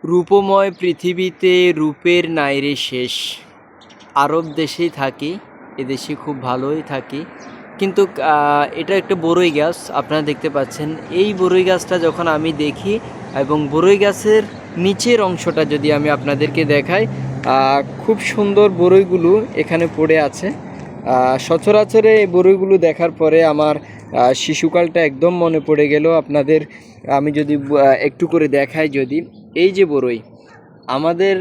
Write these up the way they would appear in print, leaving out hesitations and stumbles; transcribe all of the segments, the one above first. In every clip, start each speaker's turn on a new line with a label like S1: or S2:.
S1: রূপময় পৃথিবীতে রূপের নাইরে শেষ। আরব দেশেই থাকি, এদেশে খুব ভালোই থাকি, কিন্তু এটা একটা বরই গাছ আপনারা দেখতে পাচ্ছেন। এই বরই গাছটা যখন আমি দেখি এবং বরই গাছের নিচের অংশটা যদি আমি আপনাদেরকে দেখাই, খুব সুন্দর বরইগুলো এখানে পড়ে আছে। সচরাচরে এই বরইগুলো দেখার পরে আমার শিশুকালটা একদম মনে পড়ে গেল। আপনাদের আমি যদি একটু করে দেখাই, যদি এই যে বরই আমাদের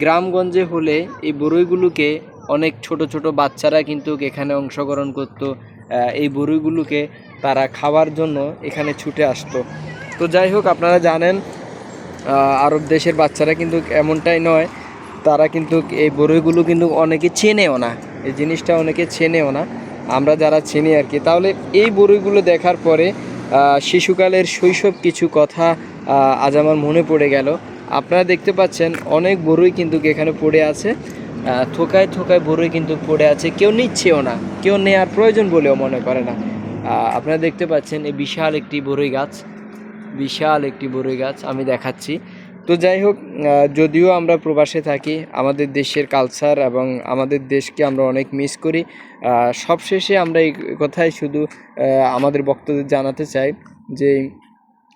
S1: গ্রামগঞ্জে হলে এই বরইগুলোকে অনেক ছোট ছোট বাচ্চারা কিন্তু এখানে অংশগ্রহণ করত। এই বরইগুলোকে তারা খাওয়ার জন্য এখানে ছুটে আসতো। তো যাই হোক, আপনারা জানেন আরব দেশের বাচ্চারা কিন্তু এমনটাই নয়, তারা কিন্তু এই বরইগুলো কিন্তু অনেকে চেনেও না, এই জিনিসটা অনেকে চেনেও না, আমরা যারা চিনি আর কি। তাহলে এই বরইগুলো দেখার পরে শিশুকালের শৈশব কিছু কথা আজ আমার মনে পড়ে গেল। আপনারা দেখতে পাচ্ছেন অনেক বরই কিন্তু এখানে পড়ে আছে, থোকায় থোকায় বরই কিন্তু পড়ে আছে, কেউ নিচ্ছেও না, কেউ নেওয়ার প্রয়োজন বলেও মনে করে না। আপনারা দেখতে পাচ্ছেন এই বিশাল একটি বরই গাছ, বিশাল একটি বরই গাছ আমি দেখাচ্ছি। তো যাই হোক, যদিও আমরা প্রবাসে থাকি, আমাদের দেশের কালচার এবং আমাদের দেশকে আমরা অনেক মিস করি। সবশেষে আমরা এই কথাই শুধু আমাদের বক্তাদের জানাতে চাই যে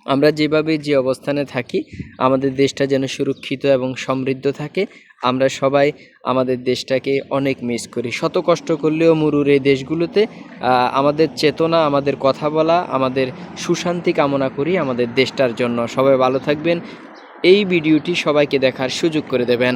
S1: আমরা যেভাবে যে অবস্থানে থাকি, আমাদের দেশটা যেন সুরক্ষিত এবং সমৃদ্ধ থাকে। আমরা সবাই আমাদের দেশটাকে অনেক মিস করি, শত কষ্ট করলেও মরুর এই দেশগুলোতে আমাদের চেতনা, আমাদের কথা বলা, আমাদের সুশান্তি কামনা করি আমাদের দেশটার জন্য। সবাই ভালো থাকবেন। এই ভিডিওটি সবাইকে দেখার সুযোগ করে দেবেন।